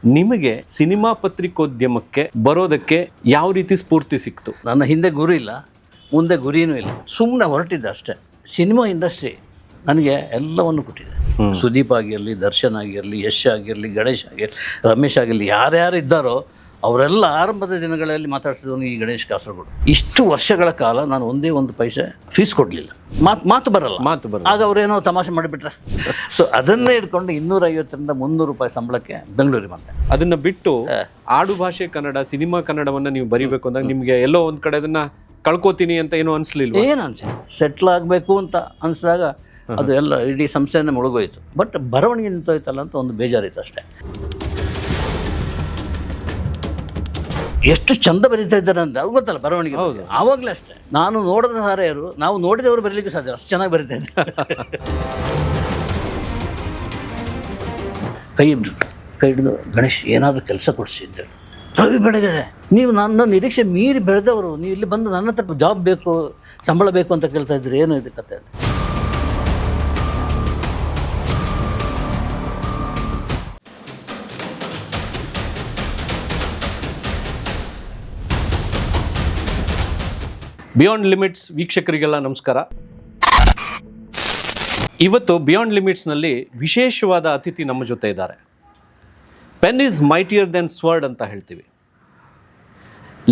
ನಿಮಗೆ ಸಿನಿಮಾ ಪತ್ರಿಕೋದ್ಯಮಕ್ಕೆ ಬರೋದಕ್ಕೆ ಯಾವ ರೀತಿ ಸ್ಫೂರ್ತಿ ಸಿಕ್ತು? ನನ್ನ ಹಿಂದೆ ಗುರು ಇಲ್ಲ, ಮುಂದೆ ಗುರಿಯೂ ಇಲ್ಲ, ಸುಮ್ಮನೆ ಹೊರಟಿದ್ದೆ ಅಷ್ಟೇ. ಸಿನಿಮಾ ಇಂಡಸ್ಟ್ರಿ ನನಗೆ ಎಲ್ಲವನ್ನು ಕೊಟ್ಟಿದೆ. ಸುದೀಪ್ ಆಗಿರಲಿ, ದರ್ಶನ್ ಆಗಿರಲಿ, ಯಶ್ ಆಗಿರಲಿ, ಗಣೇಶ್ ಆಗಿರಲಿ, ರಮೇಶ್ ಆಗಿರಲಿ, ಯಾರ್ಯಾರು ಇದ್ದಾರೋ ಅವರೆಲ್ಲ ಆರಂಭದ ದಿನಗಳಲ್ಲಿ ಮಾತಾಡ್ತಿದ್ದವನು ಈ ಗಣೇಶ್ ಕಾಸರಗೋಡು. ಇಷ್ಟು ವರ್ಷಗಳ ಕಾಲ ನಾನು ಒಂದೇ ಒಂದು ಪೈಸೆ ಫೀಸ್ ಕೊಡಲಿಲ್ಲ. ಮಾತು ಬರಲ್ಲ. ಆಗ ಅವರೇನೋ ತಮಾಷೆ ಮಾಡಿಬಿಟ್ರೆ, ಸೊ ಅದನ್ನೇ ಇಟ್ಕೊಂಡು 250ರಿಂದ 300 ರೂಪಾಯಿ ಸಂಬಳಕ್ಕೆ ಬೆಂಗಳೂರಿಗೆ ಬಂದೆ. ಅದನ್ನ ಬಿಟ್ಟು ಆಡು ಭಾಷೆ ಕನ್ನಡ, ಸಿನಿಮಾ ಕನ್ನಡವನ್ನ ನೀವು ಬರಿಬೇಕು ಅಂದಾಗ ನಿಮ್ಗೆ ಎಲ್ಲೋ ಒಂದ್ ಕಡೆ ಅದನ್ನ ಕಳ್ಕೊತೀನಿ ಅಂತ ಏನೋ ಅನ್ಸ್ಲಿಲ್ಲ? ಏನು ಅನ್ಸಿಲ್ಲ. ಸೆಟ್ಲ್ ಆಗಬೇಕು ಅಂತ ಅನಿಸಿದಾಗ ಅದು ಎಲ್ಲ ಇಡೀ ಸಂಸ್ಥೆನೇ ಮುಳುಗೋಯ್ತು. ಬಟ್ ಬರವಣಿಗೆ ನಿಂತೋಯ್ತಲ್ಲ ಅಂತ ಒಂದು ಬೇಜಾರಿತ್ತು ಅಷ್ಟೇ. ಎಷ್ಟು ಚಂದ ಬರೀತಾ ಇದ್ದಾರೆ ಅಂತ ಅದು ಗೊತ್ತಲ್ಲ ಬರವಣಿಗೆ. ಹೌದು, ಆವಾಗಲೇ ಅಷ್ಟೇ. ನಾನು ನೋಡದ ಹಾರೆಯರು, ನಾವು ನೋಡಿದವರು ಬರೀಲಿಕ್ಕೆ ಸಾಧ್ಯ, ಅಷ್ಟು ಚೆನ್ನಾಗಿ ಬರೀತಾ ಇದ್ದಾರೆ. ಕೈ ಹಿಡಿದು ಗಣೇಶ್ ಏನಾದರೂ ಕೆಲಸ ಕೊಡಿಸಿದ್ದರು. ರವಿ ಬೆಳಗೆರೆ, ನೀವು ನನ್ನ ನಿರೀಕ್ಷೆ ಮೀರಿ ಬೆಳೆದವರು, ನೀವು ಇಲ್ಲಿ ಬಂದು ನನ್ನ ಹತ್ರ ಜಾಬ್ ಬೇಕು, ಸಂಬಳ ಬೇಕು ಅಂತ ಕೇಳ್ತಾ ಇದ್ರಿ, ಏನು ಇದು ಕತೆ? ಬಿಯಾಂಡ್ ಲಿಮಿಟ್ಸ್ ವೀಕ್ಷಕರಿಗೆಲ್ಲ ನಮಸ್ಕಾರ. ಇವತ್ತು ಬಿಯಾಂಡ್ ಲಿಮಿಟ್ಸ್ನಲ್ಲಿ ವಿಶೇಷವಾದ ಅತಿಥಿ ನಮ್ಮ ಜೊತೆ ಇದ್ದಾರೆ. Pen is mightier than sword ಅಂತ ಹೇಳ್ತೀವಿ.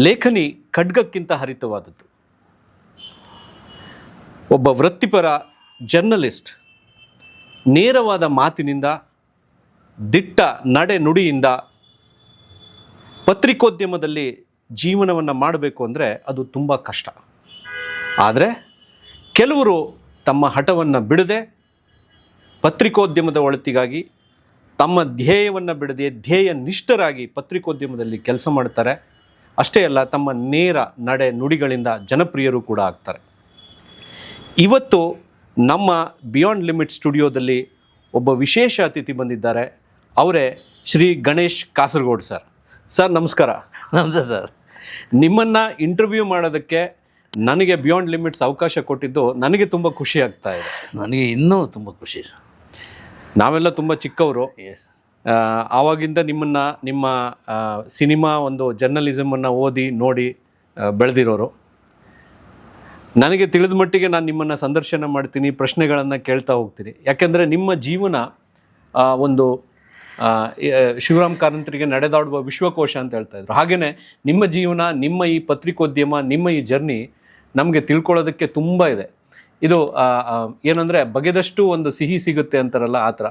ಲೇಖನಿ ಖಡ್ಗಕ್ಕಿಂತ ಹರಿತವಾದದ್ದು. ಒಬ್ಬ ವೃತ್ತಿಪರ ಜರ್ನಲಿಸ್ಟ್ ನೇರವಾದ ಮಾತಿನಿಂದ, ದಿಟ್ಟ ನಡೆ ನುಡಿಯಿಂದ ಪತ್ರಿಕೋದ್ಯಮದಲ್ಲಿ ಜೀವನವನ್ನು ಮಾಡಬೇಕು ಅಂದರೆ ಅದು ತುಂಬ ಕಷ್ಟ. ಆದರೆ ಕೆಲವರು ತಮ್ಮ ಹಠವನ್ನು ಬಿಡದೆ ಪತ್ರಿಕೋದ್ಯಮದ ಒಳಿತಿಗಾಗಿ, ತಮ್ಮ ಧ್ಯೇಯವನ್ನು ಬಿಡದೆ ಧ್ಯೇಯ ನಿಷ್ಠರಾಗಿ ಪತ್ರಿಕೋದ್ಯಮದಲ್ಲಿ ಕೆಲಸ ಮಾಡ್ತಾರೆ. ಅಷ್ಟೇ ಅಲ್ಲ, ತಮ್ಮ ನೇರ ನಡೆ ನುಡಿಗಳಿಂದ ಜನಪ್ರಿಯರು ಕೂಡ ಆಗ್ತಾರೆ. ಇವತ್ತು ನಮ್ಮ ಬಿಯಾಂಡ್ ಲಿಮಿಟ್ ಸ್ಟುಡಿಯೋದಲ್ಲಿ ಒಬ್ಬ ವಿಶೇಷ ಅತಿಥಿ ಬಂದಿದ್ದಾರೆ. ಅವರೇ ಶ್ರೀ ಗಣೇಶ್ ಕಾಸರಗೋಡು ಸರ್. ಸರ್ ನಮಸ್ಕಾರ. ನಮಸ್ತೆ ಸರ್. ನಿಮ್ಮನ್ನು ಇಂಟರ್ವ್ಯೂ ಮಾಡೋದಕ್ಕೆ ನನಗೆ ಬಿಯಾಂಡ್ ಲಿಮಿಟ್ಸ್ ಅವಕಾಶ ಕೊಟ್ಟಿದ್ದು ನನಗೆ ತುಂಬ ಖುಷಿ ಆಗ್ತಾ ಇದೆ. ನನಗೆ ಇನ್ನೂ ತುಂಬ ಖುಷಿ ಸರ್. ನಾವೆಲ್ಲ ತುಂಬ ಚಿಕ್ಕವರು. ಆವಾಗಿಂದ ನಿಮ್ಮ ಸಿನಿಮಾ ಒಂದು ಜರ್ನಲಿಸಮನ್ನು ಓದಿ ನೋಡಿ ಬೆಳೆದಿರೋರು. ನನಗೆ ತಿಳಿದ ಮಟ್ಟಿಗೆ ನಾನು ನಿಮ್ಮನ್ನು ಸಂದರ್ಶನ ಮಾಡ್ತೀನಿ, ಪ್ರಶ್ನೆಗಳನ್ನು ಕೇಳ್ತಾ ಹೋಗ್ತೀನಿ. ಯಾಕೆಂದರೆ ನಿಮ್ಮ ಜೀವನ ಒಂದು ಶಿವರಾಮ್ ಕಾರಂತರಿಗೆ ನಡೆದಾಡುವ ವಿಶ್ವಕೋಶ ಅಂತ ಹೇಳ್ತಾ ಇದ್ರು. ಹಾಗೆಯೇ ನಿಮ್ಮ ಜೀವನ, ನಿಮ್ಮ ಈ ಪತ್ರಿಕೋದ್ಯಮ, ನಿಮ್ಮ ಈ ಜರ್ನಿ ನಮಗೆ ತಿಳ್ಕೊಳ್ಳೋದಕ್ಕೆ ತುಂಬ ಇದೆ. ಇದು ಏನಂದರೆ ಬಗೆದಷ್ಟು ಒಂದು ಸಿಹಿ ಸಿಗುತ್ತೆ ಅಂತಾರಲ್ಲ, ಆ ಥರ.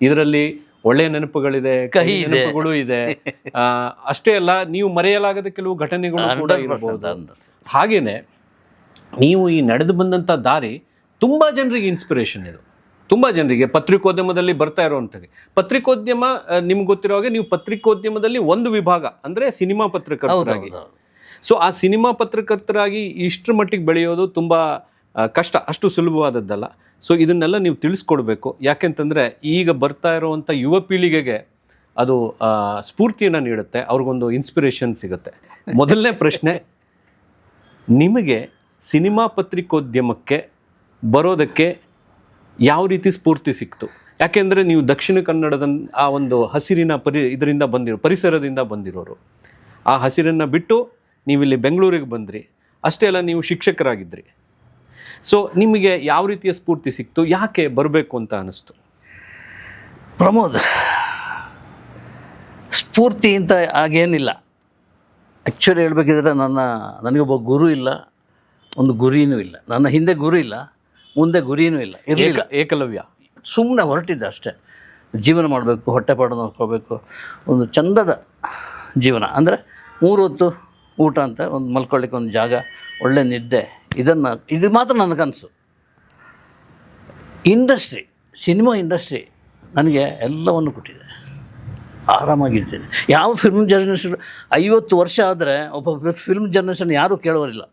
ಇದರಲ್ಲಿ ಒಳ್ಳೆಯ ನೆನಪುಗಳಿದೆ, ಕಹಿ ನೆನಪುಗಳು ಇದೆ. ಅಷ್ಟೇ ಅಲ್ಲ, ನೀವು ಮರೆಯಲಾಗದ ಕೆಲವು ಘಟನೆಗಳು ಕೂಡ ಇರಬಹುದು. ಹಾಗೆಯೇ ನೀವು ಈ ನಡೆದು ಬಂದಂಥ ದಾರಿ ತುಂಬ ಜನರಿಗೆ ಇನ್ಸ್ಪಿರೇಷನ್. ಇದು ತುಂಬ ಜನರಿಗೆ ಪತ್ರಿಕೋದ್ಯಮದಲ್ಲಿ ಬರ್ತಾ ಇರೋವಂಥದ್ದು. ಪತ್ರಿಕೋದ್ಯಮ ನಿಮ್ಗೆ ಗೊತ್ತಿರೋ ಹಾಗೆ ನೀವು ಪತ್ರಿಕೋದ್ಯಮದಲ್ಲಿ ಒಂದು ವಿಭಾಗ ಅಂದರೆ ಸಿನಿಮಾ ಪತ್ರಕರ್ತರಾಗಿ. ಸೊ ಆ ಸಿನಿಮಾ ಪತ್ರಕರ್ತರಾಗಿ ಇಷ್ಟರ ಮಟ್ಟಿಗೆ ಬೆಳೆಯೋದು ತುಂಬ ಕಷ್ಟ, ಅಷ್ಟು ಸುಲಭವಾದದ್ದಲ್ಲ. ಸೊ ಇದನ್ನೆಲ್ಲ ನೀವು ತಿಳಿಸ್ಕೊಡ್ಬೇಕು. ಯಾಕೆಂತಂದರೆ ಈಗ ಬರ್ತಾ ಇರೋವಂಥ ಯುವ ಪೀಳಿಗೆಗೆ ಅದು ಸ್ಫೂರ್ತಿಯನ್ನು ನೀಡುತ್ತೆ, ಅವ್ರಿಗೊಂದು ಇನ್ಸ್ಪಿರೇಷನ್ ಸಿಗುತ್ತೆ. ಮೊದಲನೇ ಪ್ರಶ್ನೆ, ನಿಮಗೆ ಸಿನಿಮಾ ಪತ್ರಿಕೋದ್ಯಮಕ್ಕೆ ಬರೋದಕ್ಕೆ ಯಾವ ರೀತಿ ಸ್ಫೂರ್ತಿ ಸಿಕ್ತು? ಯಾಕೆಂದರೆ ನೀವು ದಕ್ಷಿಣ ಕನ್ನಡದ ಆ ಒಂದು ಹಸಿರಿನ ಇದರಿಂದ ಪರಿಸರದಿಂದ ಬಂದಿರೋರು. ಆ ಹಸಿರನ್ನು ಬಿಟ್ಟು ನೀವಿಲ್ಲಿ ಬೆಂಗಳೂರಿಗೆ ಬಂದ್ರಿ. ಅಷ್ಟೇ ಅಲ್ಲ, ನೀವು ಶಿಕ್ಷಕರಾಗಿದ್ರಿ. ಸೊ ನಿಮಗೆ ಯಾವ ರೀತಿಯ ಸ್ಫೂರ್ತಿ ಸಿಕ್ತು? ಯಾಕೆ ಬರಬೇಕು ಅಂತ ಅನ್ನಿಸ್ತು? ಪ್ರಮೋದ್, ಸ್ಫೂರ್ತಿ ಅಂತ ಆಗೇನಿಲ್ಲ. ಆ್ಯಕ್ಚುಲಿ ಹೇಳ್ಬೇಕಿದ್ರೆ ನನಗೊಬ್ಬ ಗುರು ಇಲ್ಲ, ಒಂದು ಗುರಿಯೂ ಇಲ್ಲ. ನನ್ನ ಹಿಂದೆ ಗುರು ಇಲ್ಲ, ಮುಂದೆ ಗುರಿಯೂ ಇಲ್ಲ, ಇರಲಿಲ್ಲ. ಏಕಲವ್ಯ. ಸುಮ್ಮನೆ ಹೊರಟಿದ್ದೆ ಅಷ್ಟೇ. ಜೀವನ ಮಾಡಬೇಕು, ಹೊಟ್ಟೆಪಾಡು ನೋಡ್ಕೋಬೇಕು, ಒಂದು ಚಂದದ ಜೀವನ ಅಂದರೆ 3 ಹೊತ್ತು ಊಟ ಅಂತ, ಒಂದು ಮಲ್ಕೊಳ್ಳಿಕ್ಕೆ ಒಂದು ಜಾಗ, ಒಳ್ಳೆ ನಿದ್ದೆ, ಇದು ಮಾತ್ರ ನನ್ನ ಕನಸು. ಇಂಡಸ್ಟ್ರಿ, ಸಿನಿಮಾ ಇಂಡಸ್ಟ್ರಿ ನನಗೆ ಎಲ್ಲವನ್ನು ಕೊಟ್ಟಿದೆ. ಆರಾಮಾಗಿದ್ದೇನೆ. ಯಾವ ಫಿಲ್ಮ್ ಜರ್ನಲಿಸ್ಟ್ 50 ವರ್ಷ ಆದರೆ ಒಬ್ಬ ಫಿಲ್ಮ್ ಜರ್ನಲಿಸ್ಟನ್ನು ಯಾರೂ ಕೇಳೋರಿಲ್ಲ,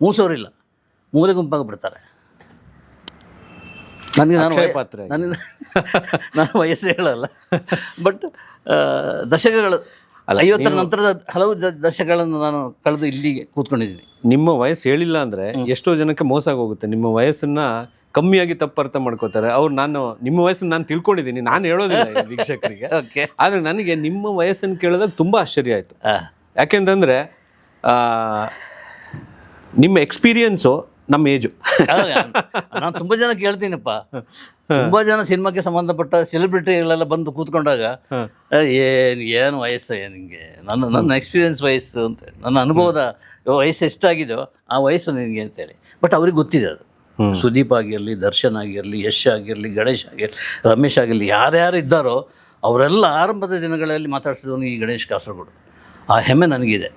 ಮೂಸೋರಿಲ್ಲ, ಮೂಲೆ ಗುಂಪಾಗಿ ಬಿಡ್ತಾರೆ. ನಾನು ವಯಸ್ಸು ಹೇಳಲ್ಲ, ಬಟ್ ದಶಕಗಳು 50ರ ನಂತರದ ಹಲವು ದಶಕಗಳನ್ನು ನಾನು ಕಳೆದು ಇಲ್ಲಿಗೆ ಕೂತ್ಕೊಂಡಿದ್ದೀನಿ. ನಿಮ್ಮ ವಯಸ್ಸು ಹೇಳಿಲ್ಲ ಅಂದರೆ ಎಷ್ಟೋ ಜನಕ್ಕೆ ಮೋಸ ಹೋಗುತ್ತೆ. ನಿಮ್ಮ ವಯಸ್ಸನ್ನು ಕಮ್ಮಿಯಾಗಿ ತಪ್ಪು ಅರ್ಥ ಮಾಡ್ಕೋತಾರೆ. ನಾನು ನಿಮ್ಮ ವಯಸ್ಸನ್ನು ನಾನು ತಿಳ್ಕೊಂಡಿದ್ದೀನಿ, ನಾನು ಹೇಳೋದಿಲ್ಲ ಈ ವೀಕ್ಷಕರಿಗೆ. ಓಕೆ. ಆದರೆ ನನಗೆ ನಿಮ್ಮ ವಯಸ್ಸನ್ನು ಕೇಳಿದಾಗ ತುಂಬ ಆಶ್ಚರ್ಯ ಆಯಿತು. ಯಾಕೆಂತಂದರೆ ನಿಮ್ಮ ಎಕ್ಸ್ಪೀರಿಯನ್ಸು ನಮ್ಮ ಏಜು. ನಾನು ತುಂಬ ಜನ ಕೇಳ್ತೀನಪ್ಪ, ತುಂಬ ಜನ ಸಿನಿಮಾಕ್ಕೆ ಸಂಬಂಧಪಟ್ಟ ಸೆಲೆಬ್ರಿಟಿಗಳೆಲ್ಲ ಬಂದು ಕೂತ್ಕೊಂಡಾಗ ಏನು ವಯಸ್ಸು ನಿನಗೆ, ನನ್ನ ಎಕ್ಸ್ಪೀರಿಯನ್ಸ್ ವಯಸ್ಸು ಅಂತ, ನನ್ನ ಅನುಭವದ ವಯಸ್ಸು ಎಷ್ಟಾಗಿದೆಯೋ ಆ ವಯಸ್ಸು ನಿನಗೆ ಅಂತೇಳಿ. ಬಟ್ ಅವ್ರಿಗೆ ಗೊತ್ತಿದೆ ಅದು. ಸುದೀಪ್ ಆಗಿರಲಿ, ದರ್ಶನ್ ಆಗಿರಲಿ, ಯಶ್ ಆಗಿರಲಿ, ಗಣೇಶ್ ಆಗಿರಲಿ, ರಮೇಶ್ ಆಗಿರಲಿ, ಯಾರ್ಯಾರು ಇದ್ದಾರೋ ಅವರೆಲ್ಲ ಆರಂಭದ ದಿನಗಳಲ್ಲಿ ಮಾತಾಡ್ಸಿದವನು ಈ ಗಣೇಶ್ ಕಾಸರಗೋಡು. ಆ ಹೆಮ್ಮೆ ನನಗಿದೆ.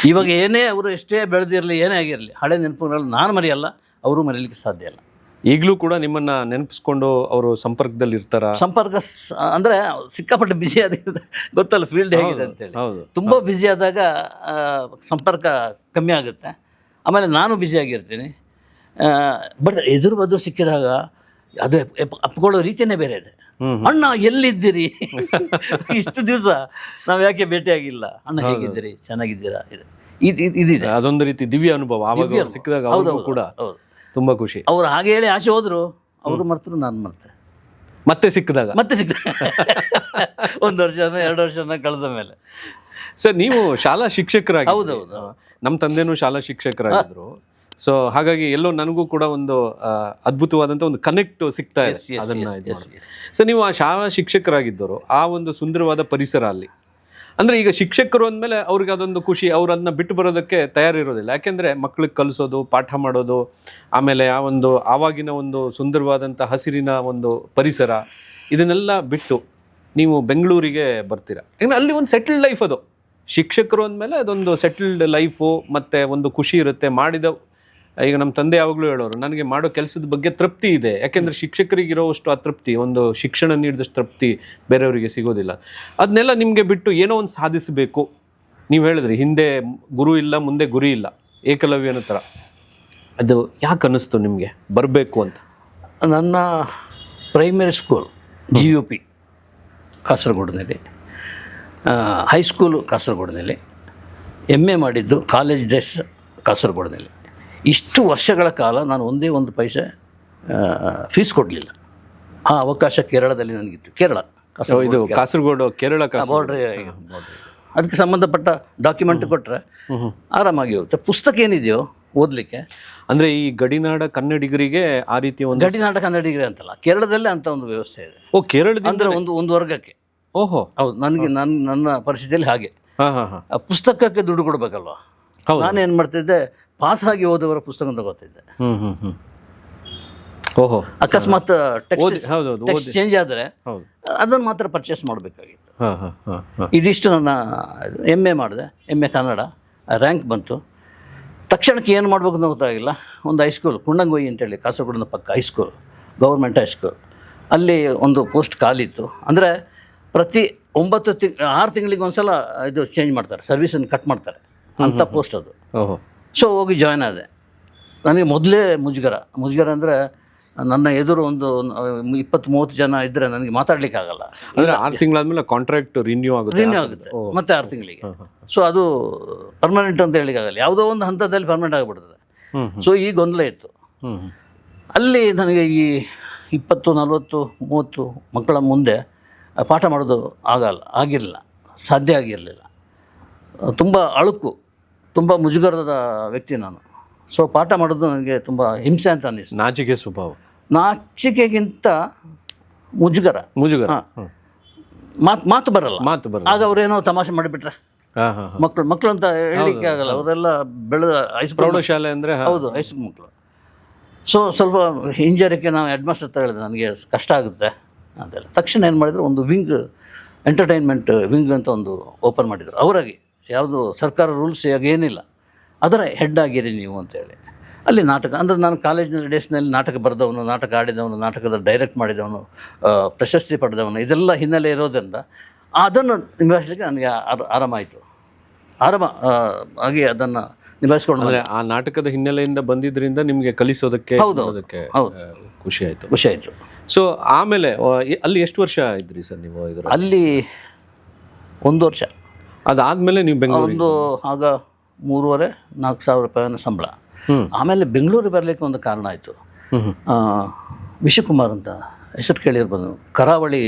ಇವಾಗ ಏನೇ ಅವರು ಎಷ್ಟೇ ಬೆಳೆದಿರಲಿ, ಏನೇ ಆಗಿರಲಿ, ಹಳೆ ನೆನಪುಗಳಲ್ಲಿ ನಾನು ಮರೆಯಲ್ಲ, ಅವರು ಮರೀಲಿಕ್ಕೆ ಸಾಧ್ಯ ಇಲ್ಲ. ಈಗಲೂ ಕೂಡ ನಿಮ್ಮನ್ನು ನೆನಪಿಸ್ಕೊಂಡು ಅವರು ಸಂಪರ್ಕದಲ್ಲಿ ಇರ್ತಾರ? ಸಂಪರ್ಕ ಅಂದರೆ ಸಿಕ್ಕಾಪಟ್ಟೆ ಬ್ಯುಸಿ ಆದ, ಗೊತ್ತಲ್ಲ ಫೀಲ್ಡ್ ಹೇಗಿದೆ ಅಂತೇಳಿ. ತುಂಬ ಬ್ಯುಸಿ ಆದಾಗ ಸಂಪರ್ಕ ಕಮ್ಮಿ ಆಗುತ್ತೆ. ಆಮೇಲೆ ನಾನು ಬ್ಯುಸಿಯಾಗಿರ್ತೀನಿ. ಬಟ್ ಎದುರು ಬದುರು ಸಿಕ್ಕಿದಾಗ ಅದು ಅಪ್ಕೊಳ್ಳೋ ರೀತಿಯೇ ಬೇರೆ ಇದೆ. ಅಣ್ಣ ಎಲ್ಲಿದ್ದೀರಿ, ಇಷ್ಟು ದಿವಸ ನಾವು ಯಾಕೆ ಭೇಟಿಯಾಗಿಲ್ಲ, ಅಣ್ಣ ಹೇಗಿದ್ದೀರಿ, ಚೆನ್ನಾಗಿದ್ದೀರಾ, ಇದಿದೆ. ಅದೊಂದು ರೀತಿ ದಿವ್ಯ ಅನುಭವ. ಆವಾಗ ಸಿಕ್ಕಿದಾಗ ಅವರು ಕೂಡ ತುಂಬ ಖುಷಿ. ಅವ್ರು ಹಾಗೆ ಹೇಳಿ ಆಚೆ ಹೋದ್ರು, ಅವರು ಮರ್ತರು, ನಾನು ಮರ್ತೆ. ಮತ್ತೆ ಸಿಕ್ಕಿದಾಗ 1 ವರ್ಷನ 2 ವರ್ಷನ ಕಳೆದ ಮೇಲೆ. ಸರ್, ನೀವು ಶಾಲಾ ಶಿಕ್ಷಕರಾಗಿ, ಹೌದೌದು, ನಮ್ಮ ತಂದೆನೂ ಶಾಲಾ ಶಿಕ್ಷಕರಾಗಿದ್ರು. ಸೊ ಹಾಗಾಗಿ ಎಲ್ಲೋ ನನಗೂ ಕೂಡ ಒಂದು ಅದ್ಭುತವಾದಂಥ ಒಂದು ಕನೆಕ್ಟ್ ಸಿಗ್ತಾ ಇದೆ. ಅದನ್ನ ಸೊ ನೀವು ಆ ಶಾಲಾ ಶಿಕ್ಷಕರಾಗಿದ್ದರು, ಆ ಒಂದು ಸುಂದರವಾದ ಪರಿಸರ ಅಲ್ಲಿ. ಅಂದರೆ ಈಗ ಶಿಕ್ಷಕರು ಅಂದಮೇಲೆ ಅವ್ರಿಗೆ ಅದೊಂದು ಖುಷಿ, ಅವ್ರು ಅದನ್ನ ಬಿಟ್ಟು ಬರೋದಕ್ಕೆ ತಯಾರಿರೋದಿಲ್ಲ. ಯಾಕೆಂದರೆ ಮಕ್ಳಿಗೆ ಕಲಿಸೋದು, ಪಾಠ ಮಾಡೋದು, ಆಮೇಲೆ ಆ ಒಂದು ಆವಾಗಿನ ಒಂದು ಸುಂದರವಾದಂಥ ಹಸಿರಿನ ಒಂದು ಪರಿಸರ, ಇದನ್ನೆಲ್ಲ ಬಿಟ್ಟು ನೀವು ಬೆಂಗಳೂರಿಗೆ ಬರ್ತೀರಾ. ಯಾಕಂದರೆ ಅಲ್ಲಿ ಒಂದು ಸೆಟಲ್ಡ್ ಲೈಫ್. ಅದು ಶಿಕ್ಷಕರು ಅಂದಮೇಲೆ ಅದೊಂದು ಸೆಟಲ್ಡ್ ಲೈಫು, ಮತ್ತು ಒಂದು ಖುಷಿ ಇರುತ್ತೆ. ಮಾಡಿದ, ಈಗ ನಮ್ಮ ತಂದೆ ಯಾವಾಗಲೂ ಹೇಳೋರು, ನನಗೆ ಮಾಡೋ ಕೆಲಸದ ಬಗ್ಗೆ ತೃಪ್ತಿ ಇದೆ. ಯಾಕೆಂದರೆ ಶಿಕ್ಷಕರಿಗಿರೋವಷ್ಟು ಅತೃಪ್ತಿ, ಒಂದು ಶಿಕ್ಷಣ ನೀಡಿದಷ್ಟು ತೃಪ್ತಿ ಬೇರೆಯವರಿಗೆ ಸಿಗೋದಿಲ್ಲ. ಅದನ್ನೆಲ್ಲ ನಿಮಗೆ ಬಿಟ್ಟು ಏನೋ ಒಂದು ಸಾಧಿಸಬೇಕು. ನೀವು ಹೇಳಿದ್ರಿ ಹಿಂದೆ ಗುರು ಇಲ್ಲ, ಮುಂದೆ ಗುರಿ ಇಲ್ಲ, ಏಕಲವ್ಯನ ಥರ. ಅದು ಯಾಕೆ ಅನ್ನಿಸ್ತು ನಿಮಗೆ ಬರಬೇಕು ಅಂತ? ನನ್ನ ಪ್ರೈಮರಿ ಸ್ಕೂಲ್ GUP ಕಾಸರಗೋಡಿನಲ್ಲಿ, ಹೈಸ್ಕೂಲು ಕಾಸರಗೋಡಿನಲ್ಲಿ, MA ಮಾಡಿದ್ದು ಕಾಲೇಜ್ ಡ್ರೆಸ್ ಕಾಸರಗೋಡಿನಲ್ಲಿ. ಇಷ್ಟು ವರ್ಷಗಳ ಕಾಲ ನಾನು ಒಂದೇ ಒಂದು ಪೈಸೆ ಫೀಸ್ ಕೊಡಲಿಲ್ಲ. ಆ ಅವಕಾಶ ಕೇರಳದಲ್ಲಿ ನನಗಿತ್ತು. ಕೇರಳ, ಇದು ಕಾಸರಗೋಡು, ಕೇರಳ ಬಾರ್ಡ್ರ್. ಅದಕ್ಕೆ ಸಂಬಂಧಪಟ್ಟ ಡಾಕ್ಯುಮೆಂಟ್ ಕೊಟ್ಟರೆ ಆರಾಮಾಗಿ ಹೋಗುತ್ತೆ. ಪುಸ್ತಕ ಏನಿದೆಯೋ ಓದಲಿಕ್ಕೆ, ಅಂದರೆ ಈ ಗಡಿನಾಡ ಕನ್ನಡಿಗರಿಗೆ ಆ ರೀತಿಯ ಒಂದು, ಗಡಿನಾಡ ಕನ್ನಡಿಗರೇ ಅಂತಲ್ಲ, ಕೇರಳದಲ್ಲೇ ಅಂತ ಒಂದು ವ್ಯವಸ್ಥೆ ಇದೆ. ಓ, ಕೇರಳದಿಂದ ಅಂದರೆ ಒಂದು ವರ್ಗಕ್ಕೆ. ಓಹೋ, ಹೌದು. ನನಗೆ ನನ್ನ ಪರಿಸ್ಥಿತಿಯಲ್ಲಿ ಹಾಗೆ. ಪುಸ್ತಕಕ್ಕೆ ದುಡ್ಡು ಕೊಡಬೇಕಲ್ವ. ನಾನೇನು ಮಾಡ್ತಿದ್ದೆ, ಪಾಸಾಗಿ ಓದೋವರ ಪುಸ್ತಕ ತಗೋತಿದ್ದೆ. ಓಹೋ, ಅಕಸ್ಮಾತ್ ಟೆಕ್ಸ್ಟ್ ಚೇಂಜ್ ಆದರೆ ಅದನ್ನು ಮಾತ್ರ ಪರ್ಚೇಸ್ ಮಾಡಬೇಕಾಗಿತ್ತು. ಇದಿಷ್ಟು ನನ್ನ MA ಮಾಡಿದೆ. MA ಕನ್ನಡ ರ್ಯಾಂಕ್ ಬಂತು. ತಕ್ಷಣಕ್ಕೆ ಏನು ಮಾಡಬೇಕು ಅಂತ ಗೊತ್ತಾಗಿಲ್ಲ. ಒಂದು ಹೈಸ್ಕೂಲ್, ಕುಂಡಂಗೊಯ್ಯಿ ಅಂತೇಳಿ, ಕಾಸರಗೋಡಿನ ಪಕ್ಕ ಹೈಸ್ಕೂಲ್, ಗೌರ್ಮೆಂಟ್ ಹೈಸ್ಕೂಲ್, ಅಲ್ಲಿ ಒಂದು ಪೋಸ್ಟ್ ಖಾಲಿತ್ತು. ಅಂದರೆ ಪ್ರತಿ 6 ತಿಂಗಳಿಗೆ ಒಂದ್ಸಲ ಇದು ಚೇಂಜ್ ಮಾಡ್ತಾರೆ, ಸರ್ವಿಸನ್ನು ಕಟ್ ಮಾಡ್ತಾರೆ ಅಂಥ ಪೋಸ್ಟ್ ಅದು. ಸೊ ಹೋಗಿ ಜಾಯ್ನ್ ಆದೆ. ನನಗೆ ಮೊದಲೇ ಮುಜುಗರ ಅಂದರೆ ನನ್ನ ಎದುರು ಒಂದು 20-30 ಜನ ಇದ್ದರೆ ನನಗೆ ಮಾತಾಡ್ಲಿಕ್ಕೆ ಆಗಲ್ಲ. ಅಂದರೆ 6 ತಿಂಗಳಾದ್ಮೇಲೆ ಕಾಂಟ್ರಾಕ್ಟ್ ರಿನ್ಯೂ ಆಗುತ್ತೆ ಮತ್ತೆ 6 ತಿಂಗಳಿಗೆ. ಸೊ ಅದು ಪರ್ಮನೆಂಟ್ ಅಂತ ಹೇಳಿಕ್ಕಾಗಲ್ಲ, ಯಾವುದೋ ಒಂದು ಹಂತದಲ್ಲಿ ಪರ್ಮನೆಂಟ್ ಆಗಿಬಿಡ್ತದೆ. ಸೊ ಈ ಗೊಂದಲ ಇತ್ತು. ಅಲ್ಲಿ ನನಗೆ ಈ 20, 40, 30 ಮಕ್ಕಳ ಮುಂದೆ ಪಾಠ ಮಾಡೋದು ಆಗಿರಲಿಲ್ಲ, ಸಾಧ್ಯ ಆಗಿರಲಿಲ್ಲ. ತುಂಬ ಅಳುಕು, ತುಂಬ ಮುಜುಗರದ ವ್ಯಕ್ತಿ ನಾನು. ಸೊ ಪಾಠ ಮಾಡೋದು ನನಗೆ ತುಂಬ ಹಿಂಸೆ ಅಂತ ಅನ್ನಿಸ್ತು. ನಾಚಿಕೆ ಸ್ವಭಾವ. ನಾಚಿಕೆಗಿಂತ ಮುಜುಗರ. ಮಾತು ಬರಲ್ಲ. ಆಗ ಅವರೇನೋ ತಮಾಷೆ ಮಾಡಿಬಿಟ್ರೆ, ಮಕ್ಕಳು ಅಂತ ಹೇಳಲಿಕ್ಕೆ ಆಗಲ್ಲ. ಅವರೆಲ್ಲ ಬೆಳೆದ ಪ್ರೌಢಶಾಲೆ ಅಂದರೆ, ಹೌದು, ಹೈಸ್ಕೂಲ್ ಮಕ್ಕಳು. ಸೊ ಸ್ವಲ್ಪ ಹಿಂಜರಿಕೆ ನಾವು ಹೆಡ್ ಮಾಸ್ಟರ್ ಹತ್ರ ಹೇಳಿದೆ, ನನಗೆ ಕಷ್ಟ ಆಗುತ್ತೆ ಅಂತೆಲ್ಲ. ತಕ್ಷಣ ಏನು ಮಾಡಿದ್ರು, ಒಂದು ಎಂಟರ್ಟೈನ್ಮೆಂಟ್ ವಿಂಗ್ ಅಂತ ಒಂದು ಓಪನ್ ಮಾಡಿದರು. ಅವರಾಗಿ ಯಾವುದು ಸರ್ಕಾರ ರೂಲ್ಸ್ ಏನಿಲ್ಲ, ಅದರ ಹೆಡ್ ಆಗಿರಿ ನೀವು ಅಂತೇಳಿ. ಅಲ್ಲಿ ನಾಟಕ ಅಂದರೆ ನಾನು ಕಾಲೇಜಿನ ಡೇಸ್ನಲ್ಲಿ ನಾಟಕ ಬರೆದವನು, ನಾಟಕ ಆಡಿದವನು, ನಾಟಕದ ಡೈರೆಕ್ಟ್ ಮಾಡಿದವನು, ಪ್ರಶಸ್ತಿ ಪಡೆದವನು, ಇದೆಲ್ಲ ಹಿನ್ನೆಲೆ ಇರೋದರಿಂದ ಅದನ್ನು ನಿಭಾಯಿಸಲಿಕ್ಕೆ ನನಗೆ ಆರಾಮಾಯಿತು. ಹಾಗೆ ಅದನ್ನು ನಿಭಾಯಿಸ್ಕೊಂಡು, ಅಂದರೆ ಆ ನಾಟಕದ ಹಿನ್ನೆಲೆಯಿಂದ ಬಂದಿದ್ದರಿಂದ ನಿಮಗೆ ಕಲಿಸೋದಕ್ಕೆ ಖುಷಿ ಆಯಿತು. ಸೊ ಆಮೇಲೆ ಅಲ್ಲಿ ಎಷ್ಟು ವರ್ಷ ಇದ್ರಿ ಸರ್ ನೀವು? ಅಲ್ಲಿ 1 ವರ್ಷ. ಅದಾದಮೇಲೆ ನೀವು ಬೆಂಗಳೂರು, ಆಗ 3,500-4,000 ರೂಪಾಯಿನ ಸಂಬಳ. ಆಮೇಲೆ ಬೆಂಗಳೂರಿಗೆ ಬರಲಿಕ್ಕೆ ಒಂದು ಕಾರಣ ಆಯಿತು. ವಿಶ್ವಕುಮಾರ್ ಅಂತ ಹೆಸರು ಕೇಳಿರ್ಬೋದು, ಕರಾವಳಿ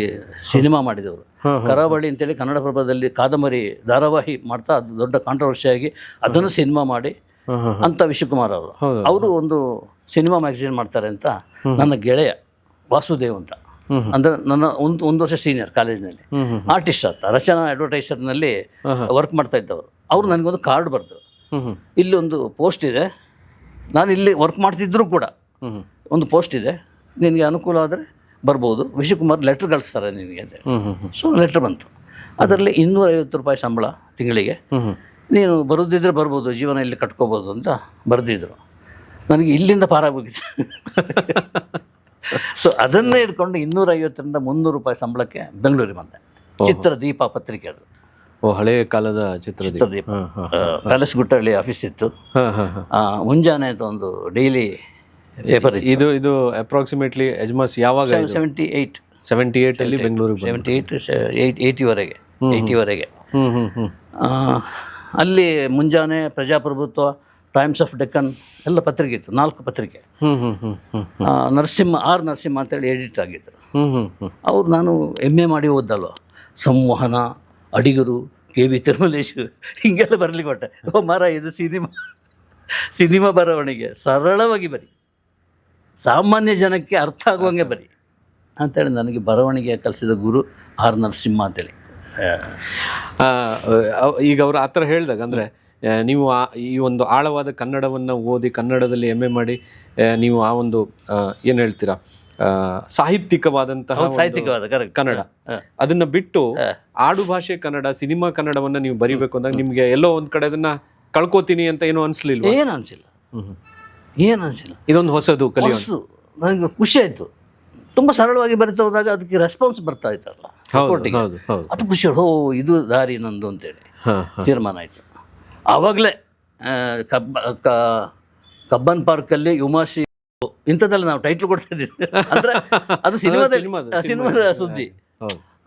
ಸಿನಿಮಾ ಮಾಡಿದವರು. ಕರಾವಳಿ ಅಂತೇಳಿ ಕನ್ನಡಪ್ರಭದಲ್ಲಿ ಕಾದಂಬರಿ ಧಾರಾವಾಹಿ ಮಾಡ್ತಾ ಅದು ದೊಡ್ಡ ಕಾಂಟ್ರವರ್ಸಿಯಾಗಿ ಅದನ್ನು ಸಿನಿಮಾ ಮಾಡಿ ಅಂತ ವಿಶ್ವಕುಮಾರ್ ಅವರು ಒಂದು ಸಿನಿಮಾ ಮ್ಯಾಗಝಿನ್ ಮಾಡ್ತಾರೆ ಅಂತ ನನ್ನ ಗೆಳೆಯ ವಾಸುದೇವ್ ಅಂತ, ಅಂದರೆ ನನ್ನ ಒಂದು ವರ್ಷ ಸೀನಿಯರ್ ಕಾಲೇಜ್ನಲ್ಲಿ ಆರ್ಟಿಸ್ಟ್ ಅಂತ ರಚನಾ ಅಡ್ವರ್ಟೈಸರ್ನಲ್ಲಿ ವರ್ಕ್ ಮಾಡ್ತಾ ಇದ್ದವರು. ಅವರು ನನಗೊಂದು ಕಾರ್ಡ್ ಬರ್ತದೆ, ಇಲ್ಲಿ ಒಂದು ಪೋಸ್ಟ್ ಇದೆ, ನಾನು ಇಲ್ಲಿ ವರ್ಕ್ ಮಾಡ್ತಿದ್ರು ಕೂಡ ಒಂದು ಪೋಸ್ಟ್ ಇದೆ, ನಿನಗೆ ಅನುಕೂಲ ಆದರೆ ಬರ್ಬೋದು, ವಿಶ್ವಕುಮಾರ್ ಲೆಟ್ರ್ ಕಳಿಸ್ತಾರೆ ನಿನಗೆ ಅಂತ. ಸೊ ಲೆಟ್ರ್ ಬಂತು, ಅದರಲ್ಲಿ 250 ರೂಪಾಯಿ ಸಂಬಳ ತಿಂಗಳಿಗೆ, ನೀನು ಬರೋದಿದ್ರೆ ಬರ್ಬೋದು, ಜೀವನ ಇಲ್ಲಿ ಕಟ್ಕೋಬೋದು ಅಂತ ಬರೆದಿದ್ರು. ನನಗೆ ಇಲ್ಲಿಂದ ಪಾರಾಗೋಗಿತ್ತು. ಸೊ ಅದನ್ನೇ ಇಟ್ಕೊಂಡು 250ರಿಂದ 300 ರೂಪಾಯಿ ಸಂಬಳಕ್ಕೆ ಬೆಂಗಳೂರಿಗೆ ಬಂದೆ. ಚಿತ್ರದೀಪ ಪತ್ರಿಕೆ ಅದು. ಹಳೆಯ ಕಾಲದ ಚಿತ್ರದೀಪ. ಪ್ಯಾಲೇಸ್ ಗುಟ್ಟಳ್ಳಿ ಆಫೀಸ್ ಇತ್ತು. ಮುಂಜಾನೆ ಅಂತ ಒಂದು ಡೈಲಿ ಪೇಪರ್ ಇದು ಇದು ಅಪ್ರಾಕ್ಸಿಮೇಟ್ಲಿ ಎಜ್ಮಾಸ್ ಯಾವಾಗ? 78 ಅಲ್ಲಿ ಬೆಂಗಳೂರಿಗೆ 80ವರೆಗೆ ಅಲ್ಲಿ ಮುಂಜಾನೆ ಪ್ರಜಾಪ್ರಭುತ್ವ, ಟೈಮ್ಸ್ ಆಫ್ ಡೆಕ್ಕನ್ ಎಲ್ಲ ಪತ್ರಿಕೆ ಇತ್ತು, 4 ಪತ್ರಿಕೆ. ನರಸಿಂಹ ಅಂತೇಳಿ ಎಡಿಟರ್ ಆಗಿದ್ದರು ಅವ್ರು. ನಾನು MA ಮಾಡಿ ಓದ್ದಲ್ವ, ಸಂವಹನ, ಅಡಿಗರು, KV ತಿರುಮಲೇಶ್ ಹೀಗೆಲ್ಲ ಬರಲಿಕ್ಕೆ ಕೊಟ್ಟೆ. ಮರ ಇದು ಸಿನಿಮಾ ಬರವಣಿಗೆ ಸರಳವಾಗಿ ಬರಿ, ಸಾಮಾನ್ಯ ಜನಕ್ಕೆ ಅರ್ಥ ಆಗುವಂಗೆ ಬರಿ ಅಂತೇಳಿ ನನಗೆ ಬರವಣಿಗೆ ಕಲಿಸಿದ ಗುರು R ನರಸಿಂಹ ಅಂತೇಳಿ. ಈಗ ಅವರು ಆ ಥರ ಹೇಳಿದಾಗ, ಅಂದರೆ ನೀವು ಈ ಒಂದು ಆಳವಾದ ಕನ್ನಡವನ್ನು ಓದಿ ಕನ್ನಡದಲ್ಲಿ MA ಮಾಡಿ ನೀವು ಆ ಒಂದು ಏನು ಹೇಳ್ತೀರಾ ಸಾಹಿತ್ಯಿಕವಾದಂತಹ ಕನ್ನಡ ಅದನ್ನ ಬಿಟ್ಟು ಆಡು ಭಾಷೆ ಕನ್ನಡ, ಸಿನಿಮಾ ಕನ್ನಡವನ್ನು ನೀವು ಬರಿಬೇಕು ಅಂದಾಗ ನಿಮಗೆ ಎಲ್ಲೋ ಒಂದು ಕಡೆ ಅದನ್ನ ಕಳ್ಕೊತೀನಿ ಅಂತ ಏನೋ ಅನಿಸ್ಲಿಲ್ಲ? ಏನು ಅನಿಸಿಲ್ಲ. ಇದೊಂದು ಹೊಸದು ಕಲಿಯೋದು ನನಗೆ ಖುಷಿ ಆಯಿತು. ತುಂಬ ಸರಳವಾಗಿ ಬರಿತಾ ಹೋದಾಗ ಅದಕ್ಕೆ ರೆಸ್ಪಾನ್ಸ್ ಬರ್ತಾ ಇತ್ತಲ್ಲ, ಅದು ಖುಷಿ. ಇದು ದಾರಿ ನಂದು ಅಂತೇಳಿ ತೀರ್ಮಾನ ಆಯಿತು. ಆವಾಗಲೇ ಕಬ್ಬನ್ ಪಾರ್ಕಲ್ಲಿ ಉಮಾಶ್ರೀ ಇಂಥದ್ದೆಲ್ಲ ನಾವು ಟೈಟ್ಲ್ ಕೊಡ್ತಾ ಇದ್ದೀವಿ. ಅಂದರೆ ಅದು ಸಿನಿಮಾದ ಸುದ್ದಿ.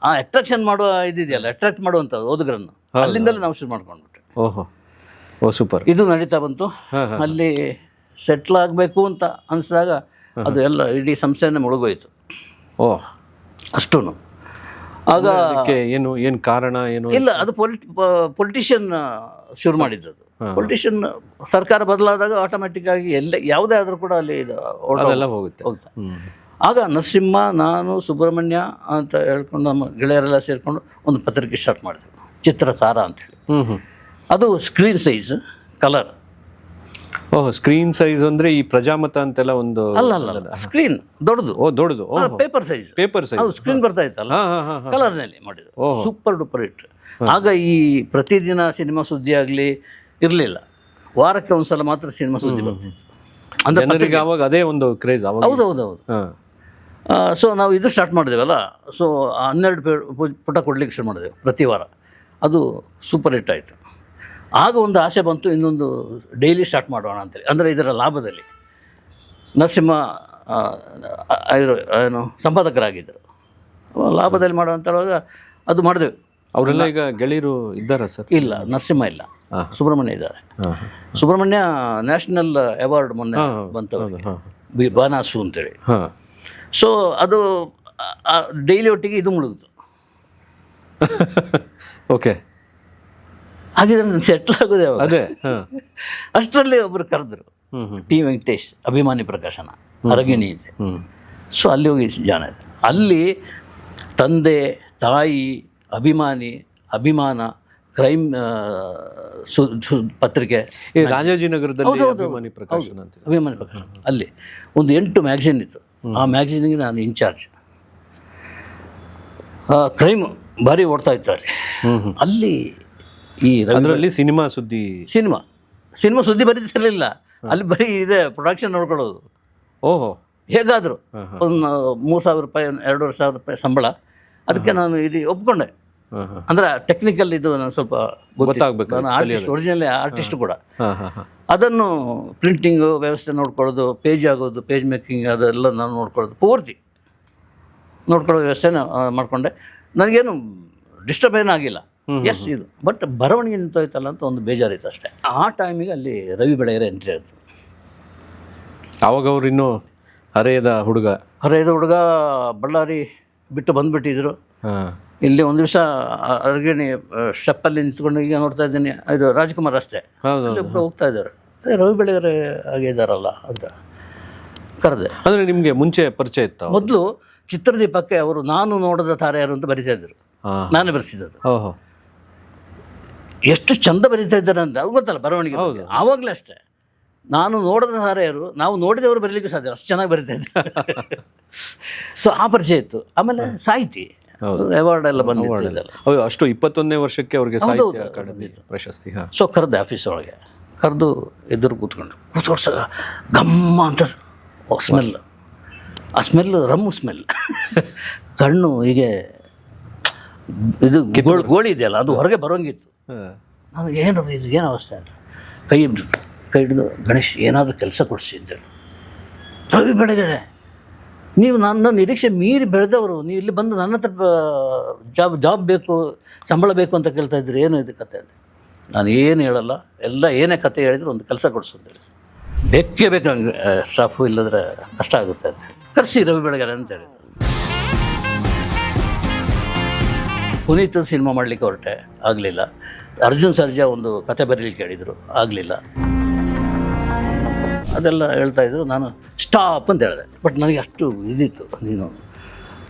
ಆ ಅಟ್ರಾಕ್ಷನ್ ಮಾಡುವ ಇದಿದೆಯಲ್ಲ, ಅಟ್ರಾಕ್ಟ್ ಮಾಡುವಂಥದ್ದು ಓದುಗರನ್ನು, ಅಲ್ಲಿಂದಲೇ ನಾವು ಶುರು ಮಾಡ್ಕೊಂಡ್ಬಿಟ್ಟೆ. ಓ ಸೂಪರ್. ಇದು ನಡೀತಾ ಬಂತು. ಅಲ್ಲಿ ಸೆಟ್ಲ್ ಆಗಬೇಕು ಅಂತ ಅನಿಸಿದಾಗ ಅದು ಎಲ್ಲ ಇಡೀ ಸಂಸ್ಥೆಯನ್ನೇ ಮುಳುಗೋಯ್ತು. ಅಷ್ಟೂ ಆಗ ಏನು ಕಾರಣ ಏನು ಇಲ್ಲ, ಅದು ಪೊಲಿಟಿಷಿಯನ್ ಶುರು ಮಾಡಿದ್ದದು. ಪೊಲಿಟಿಷಿಯನ್ ಸರ್ಕಾರ ಬದಲಾದಾಗ ಆಟೋಮೆಟಿಕ್ ಆಗಿ ಯಾವುದೇ ಆದರೂ ಕೂಡ ಅಲ್ಲಿ ಹೋಗ್ತಾ. ಆಗ ನರಸಿಂಹ, ನಾನು, ಸುಬ್ರಹ್ಮಣ್ಯ ಅಂತ ಹೇಳ್ಕೊಂಡು ನಮ್ಮ ಗೆಳೆಯರೆಲ್ಲ ಸೇರಿಕೊಂಡು ಒಂದು ಪತ್ರಿಕೆ ಸ್ಟಾರ್ಟ್ ಮಾಡಿದ್ವಿ, ಚಿತ್ರಕಾರ ಅಂತೇಳಿ. ಅದು screen size, colour. Screen size ಅಂದರೆ ಈ ಪ್ರಜಾಮತ ಅಂತೆಲ್ಲ ಒಂದು ಅಲ್ಲ, ಸ್ಕ್ರೀನ್ ದೊಡ್ಡದು ಪೇಪರ್ ಸೈಜ್. ಅದು ಸ್ಕ್ರೀನ್ ಬರ್ತಾ ಇತ್ತಲ್ಲ, ಕಲರ್ನಲ್ಲಿ ಮಾಡಿದ್ರು. Super duper hit. ಆಗ ಈ ಪ್ರತಿದಿನ ಸಿನಿಮಾ ಸುದ್ದಿ ಆಗಲಿ ಇರಲಿಲ್ಲ, ವಾರಕ್ಕೆ ಒಂದ್ಸಲ ಮಾತ್ರ ಸಿನಿಮಾ ಸುದ್ದಿ ಬರ್ತಿತ್ತು. ಅಂದರೆ ಅವಾಗ ಅದೇ ಒಂದು ಕ್ರೇಜ್. ಹೌದು. ಸೊ ನಾವು ಇದು ಸ್ಟಾರ್ಟ್ ಮಾಡಿದೆವಲ್ಲ, ಸೊ 12 ಪುಟ ಕೊಡ್ಲಿಕ್ಕೆ ಶುರು ಮಾಡಿದೆವು ಪ್ರತಿ ವಾರ. ಅದು ಸೂಪರ್ ಹಿಟ್ ಆಯಿತು. ಆಗ ಒಂದು ಆಸೆ ಬಂತು, ಇನ್ನೊಂದು ಡೈಲಿ ಸ್ಟಾರ್ಟ್ ಮಾಡೋಣ ಅಂತೇಳಿ. ಅಂದರೆ ಇದರ ಲಾಭದಲ್ಲಿ ನರಸಿಂಹ ಏನು ಸಂಪಾದಕರಾಗಿದ್ದರು, ಲಾಭದಲ್ಲಿ ಮಾಡೋ ಅಂತ ಹೇಳುವಾಗ ಅದು ಮಾಡಿದೆವು. ಅವರೆಲ್ಲ ಈಗ ಗೆಳೆಯರು ಇದ್ದಾರಾ ಸರ್? ಇಲ್ಲ, ನರಸಿಂಹ ಇಲ್ಲ, ಸುಬ್ರಹ್ಮಣ್ಯ ಇದ್ದಾರೆ. ಸುಬ್ರಹ್ಮಣ್ಯ ನ್ಯಾಷನಲ್ ಅವಾರ್ಡ್ ಮೊನ್ನೆ ಬಂತವ್ರಿಗೆ, ಬಾನಾಸು ಅಂತೇಳಿ. ಸೊ ಅದು ಡೈಲಿ ಒಟ್ಟಿಗೆ ಇದು ಮುಳುಗಿತು. ಓಕೆ, ಹಾಗಿದ್ರೆ ಸೆಟ್ಲ್ ಆಗೋದೇ ಅದೇ. ಅಷ್ಟರಲ್ಲಿ ಒಬ್ಬರು ಕರೆದ್ರು, ಟಿ ವೆಂಕಟೇಶ್, ಅಭಿಮಾನಿ ಪ್ರಕಾಶನ, ಅರಗಿಣಿ ಇದೆ. ಸೊ ಅಲ್ಲಿ ಹೋಗಿ ಜಾನ ಇದೆ. ಅಲ್ಲಿ ತಂದೆ, ತಾಯಿ, ಅಭಿಮಾನ, ಕ್ರೈಮ್ ಪತ್ರಿಕೆ, ರಾಜಾಜಿನಗರದಲ್ಲಿ ಅಭಿಮಾನಿ ಪ್ರಕಾಶನ. ಅಲ್ಲಿ ಒಂದು 8 ಮ್ಯಾಗಝಿನ್ ಇತ್ತು. ಆ ಮ್ಯಾಗಝಿನ್ಗೆ ನಾನು ಇನ್ಚಾರ್ಜ್. ಕ್ರೈಮ್ ಭಾರಿ ಓಡ್ತಾ ಇತ್ತು ಅಲ್ಲಿ. ಈ ಅದರಲ್ಲಿ ಸಿನಿಮಾ ಸುದ್ದಿ ಬರೀತಿರಲಿಲ್ಲ. ಅಲ್ಲಿ ಬರೀ ಇದೆ ಪ್ರೊಡಕ್ಷನ್ ನೋಡ್ಕೊಳ್ಳೋದು. ಹೇಗಾದರೂ ಒಂದು 3,000 ರೂಪಾಯಿ 2,500 ರೂಪಾಯಿ ಸಂಬಳ. ಅದಕ್ಕೆ ನಾನು ಇದು ಒಪ್ಕೊಂಡೆ. ಅಂದರೆ ಟೆಕ್ನಿಕಲ್ ಇದು ನಾನು ಸ್ವಲ್ಪ ಗೊತ್ತಾಗಬೇಕು. ನಾನು ಆರ್ಟಿಸ್ಟ್, ಒರಿಜಿನಲ್ ಆರ್ಟಿಸ್ಟ್ ಕೂಡ. ಅದನ್ನು ಪ್ರಿಂಟಿಂಗು ವ್ಯವಸ್ಥೆ ನೋಡ್ಕೊಳ್ಳೋದು, ಪೇಜ್ ಆಗೋದು, ಪೇಜ್ ಮೇಕಿಂಗ್ ಅದೆಲ್ಲ ನಾನು ನೋಡ್ಕೊಳ್ಳೋದು, ಪೂರ್ತಿ ನೋಡ್ಕೊಳ್ಳೋ ವ್ಯವಸ್ಥೆ ಮಾಡಿಕೊಂಡೆ. ನನಗೇನು ಡಿಸ್ಟರ್ಬ್ ಏನಾಗಿಲ್ಲ. ಇದು ಬಟ್ ಬರವಣಿಗೆ ನಿಂತೋಯ್ತಲ್ಲ ಅಂತ ಒಂದು ಬೇಜಾರಿತ್ತು ಅಷ್ಟೇ. ಆ ಟೈಮಿಗೆ ಅಲ್ಲಿ ರವಿ ಬೆಳೆಯರ ಎಂಟ್ರಿ ಆಯಿತು. ಆವಾಗ ಅವ್ರು ಇನ್ನೂ ಹರೆಯದ ಹುಡುಗ. ಹರಿಯದ ಹುಡುಗ ಬಳ್ಳಾರಿ ಬಿಟ್ಟು ಬಂದುಬಿಟ್ಟಿದ್ರು. ಹಾಂ. ಇಲ್ಲಿ ಒಂದು ದಿವಸ ಅರಗಿಣಿ ಸ್ಟೆಪ್ಪಲ್ಲಿ ನಿಂತ್ಕೊಂಡು ಈಗ ನೋಡ್ತಾ ಇದ್ದೀನಿ, ಇದು ರಾಜ್ಕುಮಾರ್ ರಸ್ತೆ, ಹೌದು. ಅಲ್ಲಿ ಒಬ್ಬರು ಹೋಗ್ತಾ ಇದ್ದಾರೆ, ರವಿ ಬೆಳಗೆರೆ ಆಗಿದ್ದಾರಲ್ಲ ಅಂತ ಕರೆದೆ. ಅಂದರೆ ನಿಮಗೆ ಮುಂಚೆ ಪರಿಚಯ ಇತ್ತು? ಮೊದಲು ಚಿತ್ರದೀಪಕ್ಕೆ ಅವರು ನಾನು ನೋಡದ ತಾರೆ ಯಾರು ಅಂತ ಬರಿತಾ ಇದ್ರು, ಹಾಂ. ನಾನೇ ಬರೆಸಿದ್ದು. ಓಹೋ. ಎಷ್ಟು ಚಂದ ಬರಿತಾ ಇದ್ದಾರೆ ಅಂತ ಅದು ಗೊತ್ತಲ್ಲ ಬರವಣಿಗೆ. ಹೌದು, ಆವಾಗಲೇ ಅಷ್ಟೇ. ನಾನು ನೋಡದ ತಾರೆ ಯಾರು, ನಾವು ನೋಡಿದವರು ಬರೀಲಿಕ್ಕೆ ಸಾಧ್ಯ, ಅಷ್ಟು ಚೆನ್ನಾಗಿ ಬರಿತಾ ಇದ್ದಾರೆ. ಸೊ ಆ ಪರಿಚಯ ಇತ್ತು. ಆಮೇಲೆ ಸಾಹಿತಿ ಅವಾರ್ಡ್ ಎಲ್ಲ ಬಂದಿಲ್ಲ. ಅಷ್ಟು 21ನೇ ವರ್ಷಕ್ಕೆ ಅವ್ರಿಗೆ ಸಾಹಿತ್ಯ ಅಕಾಡೆಮಿ ಪ್ರಶಸ್ತಿ. ಹಾಂ. ಸೊ ಕರೆದೆ ಆಫೀಸ್ ಒಳಗೆ, ಕರೆದು ಎದುರು ಕೂತ್ಕೊಂಡ್ಸಾಗ ಗಮ್ಮ ಅಂತ ಸ್ಮೆಲ್, ಆ ಸ್ಮೆಲ್ ರಮ್ಮು ಸ್ಮೆಲ್. ಕಣ್ಣು ಹೀಗೆ ಇದು ಗೋಳಿ ಇದೆಯಲ್ಲ ಅದು ಹೊರಗೆ ಬರೋಂಗಿತ್ತು. ನನಗೆ ಏನು ಇದು ಏನು ಅವಸ್ಥೆ ಅಲ್ಲ. ಕೈ ಹಿಡಿದು ಗಣೇಶ್ ಏನಾದರೂ ಕೆಲಸ ಕೊಡಿಸಿ ಅಂತೇಳಿ. ರವಿ ಬೆಳಗೆರೆ, ನೀವು ನನ್ನ ನಿರೀಕ್ಷೆ ಮೀರಿ ಬೆಳೆದವರು, ನೀವು ಇಲ್ಲಿ ಬಂದು ನನ್ನ ಹತ್ರ ಜಾಬ್ ಬೇಕು, ಸಂಬಳ ಬೇಕು ಅಂತ ಕೇಳ್ತಾ ಇದ್ರಿ, ಏನು ಇದು ಕತೆ ಅಂತ. ನಾನು ಏನು ಹೇಳಲ್ಲ, ಎಲ್ಲ ಏನೇ ಕತೆ ಹೇಳಿದ್ರು ಒಂದು ಕೆಲಸ ಕೊಡಿಸು ಅಂತೇಳಿ. ಬೇಕೇ ಬೇಕು ನನಗೆ ಸ್ಟಾಫು, ಇಲ್ಲದ್ರೆ ಕಷ್ಟ ಆಗುತ್ತೆ ಅಂತ ಕರೆಸಿ ರವಿ ಬೆಳಗೆರೆ ಅಂತ ಹೇಳಿದ್ರು. ಪುನೀತ್ ಸಿನಿಮಾ ಮಾಡಲಿಕ್ಕೆ ಹೊರಟೆ, ಆಗಲಿಲ್ಲ. ಅರ್ಜುನ್ ಸರ್ಜಾ ಒಂದು ಕತೆ ಬರೀಲಿಕ್ಕೆ ಹೇಳಿದರು, ಆಗಲಿಲ್ಲ. ಅದೆಲ್ಲ ಹೇಳ್ತಾಯಿದ್ರು. ನಾನು ಸ್ಟಾಪ್ ಅಂತ ಹೇಳಿದೆ. ಬಟ್ ನನಗೆ ಅಷ್ಟು ಇದಿತ್ತು, ನೀನು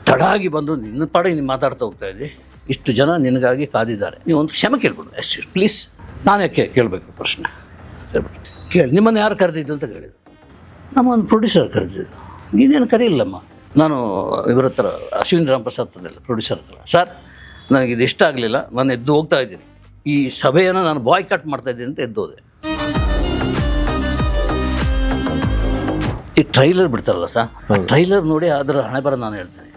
ತಡಾಗಿ ಬಂದು ನಿನ್ನ ಪಾಡಿಗೆ ನೀನು ಮಾತಾಡ್ತಾ ಹೋಗ್ತಾ ಇದ್ದಿ, ಇಷ್ಟು ಜನ ನಿನಗಾಗಿ ಕಾದಿದ್ದಾರೆ, ನೀವು ಒಂದು ಕ್ಷಮೆ ಕೇಳ್ಬಿಡು ಅಷ್ಟು ಪ್ಲೀಸ್. ನಾನು ಯಾಕೆ ಕೇಳಬೇಕು ಪ್ರಶ್ನೆ ಹೇಳ್ಬಿಟ್ಟು, ಕೇಳಿ ನಿಮ್ಮನ್ನು ಯಾರು ಕರೆದಿದ್ದು ಅಂತ ಕೇಳಿದ್ರು. ನಮ್ಮ ಒಂದು ಪ್ರೊಡ್ಯೂಸರ್ ಕರೆದಿದ್ದು. ನೀನೇನು ಕರೀಲ್ಲಮ್ಮ. ನಾನು ಇವರ ಹತ್ರ ಅಶ್ವಿನ್ ರಾಮಪ್ರಸಾದ್ ಅದೆಲ್ಲ ಪ್ರೊಡ್ಯೂಸರ್ ಹತ್ರ, ಸರ್ ನನಗಿದು ಇಷ್ಟ ಆಗಲಿಲ್ಲ, ನಾನು ಎದ್ದು ಹೋಗ್ತಾ ಇದ್ದೀನಿ, ಈ ಸಭೆಯನ್ನು ನಾನು ಬಾಯ್ಕಾಟ್ ಮಾಡ್ತಾಯಿದ್ದೀನಿ ಅಂತ ಎದ್ದೋದೆ. ಈ ಟ್ರೈಲರ್ ಬಿಡ್ತಾರಲ್ಲ ಸರ್, ಟ್ರೈಲರ್ ನೋಡಿ ಅದರ ಹಣೆ ಬರ ನಾನು ಹೇಳ್ತೇನೆ.